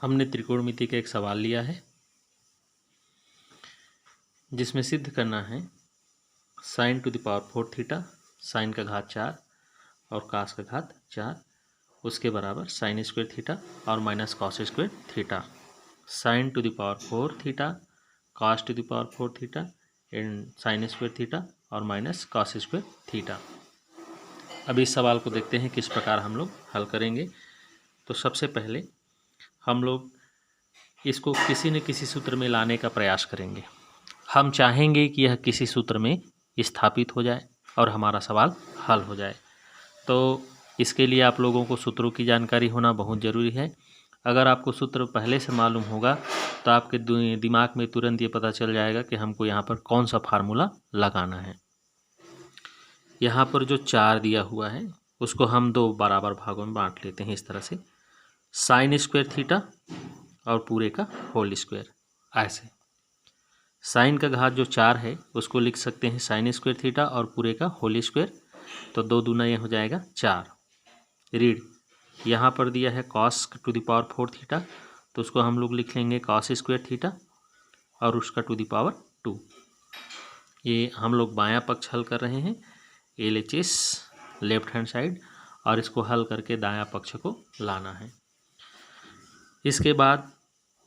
हमने त्रिकोणमिति का एक सवाल लिया है जिसमें सिद्ध करना है sine to the power 4 theta, sine का घात 4 और कास का घात 4 उसके बराबर साइन स्क्वायर थीटा और minus cos square theta. Sine to the power 4 theta, cos to the power 4 theta and sine square theta और माइनस कॉस स्क्वायर थीटा। अब इस सवाल को देखते हैं किस प्रकार हम लोग हल करेंगे। तो सबसे पहले हम लोग इसको किसी न किसी सूत्र में लाने का प्रयास करेंगे। हम चाहेंगे कि यह किसी सूत्र में स्थापित हो जाए और हमारा सवाल हल हो जाए। तो इसके लिए आप लोगों को सूत्रों की जानकारी होना बहुत ज़रूरी है। अगर आपको सूत्र पहले से मालूम होगा तो आपके दिमाग में तुरंत ये पता चल जाएगा कि हमको यहाँ पर कौन सा फार्मूला लगाना है। यहाँ पर जो 4 दिया हुआ है उसको हम 2 बराबर भागों में बांट लेते हैं इस तरह से, साइन स्क्वायर थीटा और पूरे का होल स्क्वायर। ऐसे साइन का घात जो 4 है उसको लिख सकते हैं साइन स्क्वायर थीटा और पूरे का होल स्क्वायर। तो 2 दूना ये हो जाएगा 4। रीड यहाँ पर दिया है cos two the power 4 theta, तो उसको हम लोग लिख लेंगे कॉस स्क्वायर थीटा और उसका टू द पावर 2। ये हम लोग बायां पक्ष हल कर रहे हैं, LHS लेफ्ट हैंड साइड, और इसको हल करके दायां पक्ष को लाना है। इसके बाद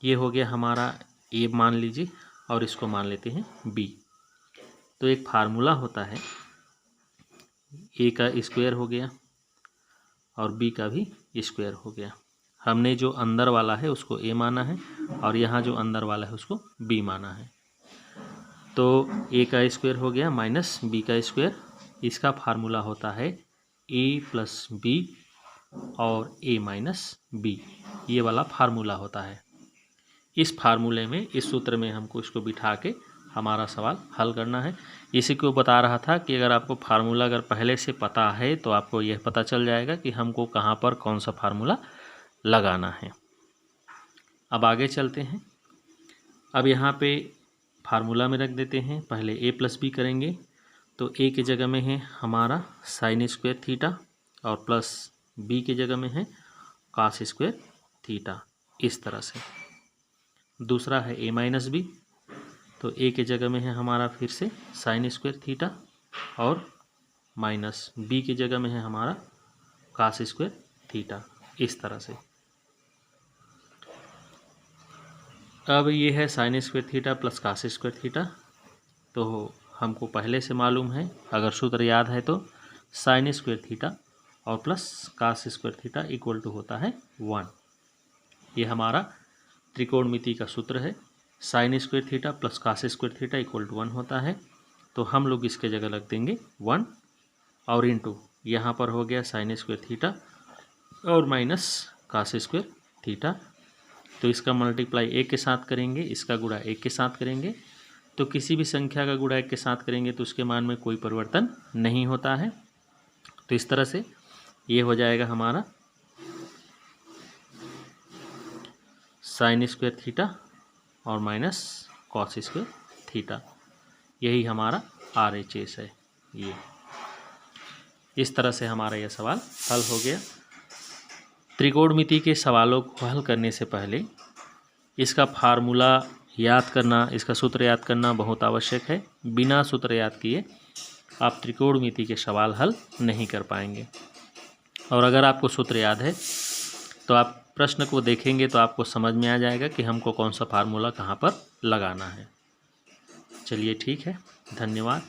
ये हो गया हमारा A मान लीजिए और इसको मान लेते हैं B। तो एक फार्मूला होता है, A का स्क्वायर हो गया और B का भी स्क्वायर हो गया। हमने जो अंदर वाला है उसको A माना है और यहाँ जो अंदर वाला है उसको B माना है। तो A का स्क्वायर हो गया माइनस B का स्क्वायर। इसका फार्मूला होता है A प्लस B और A माइनस B, ये वाला फार्मूला होता है। इस फार्मूले में, इस सूत्र में हमको इसको बिठा के हमारा सवाल हल करना है। इसी को बता रहा था कि अगर आपको फार्मूला अगर पहले से पता है तो आपको यह पता चल जाएगा कि हमको कहाँ पर कौन सा फार्मूला लगाना है। अब आगे चलते हैं। अब यहाँ पे फार्मूला में रख देते हैं। पहले A प्लस B करेंगे तो A की जगह में है हमारा साइन स्क्वायर थीटा और प्लस B की जगह में है कॉस स्क्वायर थीटा, इस तरह से। दूसरा है A माइनस B, तो A के जगह में है हमारा फिर से साइन स्क्वायर थीटा और माइनस B की जगह में है हमारा कॉस स्क्वायर थीटा, इस तरह से। अब ये है sine square theta plus cos square theta, तो हमको पहले से मालूम है, अगर सूत्र याद है तो साइन स्क्वायर थीटा और plus cos square theta equal to होता है 1। ये हमारा त्रिकोणमिति का सूत्र है। Sine square theta plus cos square theta equal to 1 होता है। तो हम लोग इसके जगह रख देंगे 1 और इंटू यहाँ पर हो गया साइन स्क्वायर थीटा और माइनस कॉस स्क्वायर थीटा। तो इसका मल्टीप्लाई 1 के साथ करेंगे, इसका गुणा 1 के साथ करेंगे। तो किसी भी संख्या का गुणा 1 के साथ करेंगे तो उसके मान में कोई परिवर्तन नहीं होता है। तो इस तरह से ये हो जाएगा हमारा साइन स्क्वायर थीटा और माइनस कॉस स्क्वायर थीटा। यही हमारा RHS है। ये इस तरह से हमारा यह सवाल हल हो गया। त्रिकोणमिति के सवालों को हल करने से पहले इसका फार्मूला याद करना, इसका सूत्र याद करना बहुत आवश्यक है। बिना सूत्र याद किए आप त्रिकोणमिति के सवाल हल नहीं कर पाएंगे। और अगर आपको सूत्र याद है तो आप प्रश्न को देखेंगे तो आपको समझ में आ जाएगा कि हमको कौन सा फार्मूला कहाँ पर लगाना है। चलिए ठीक है, धन्यवाद।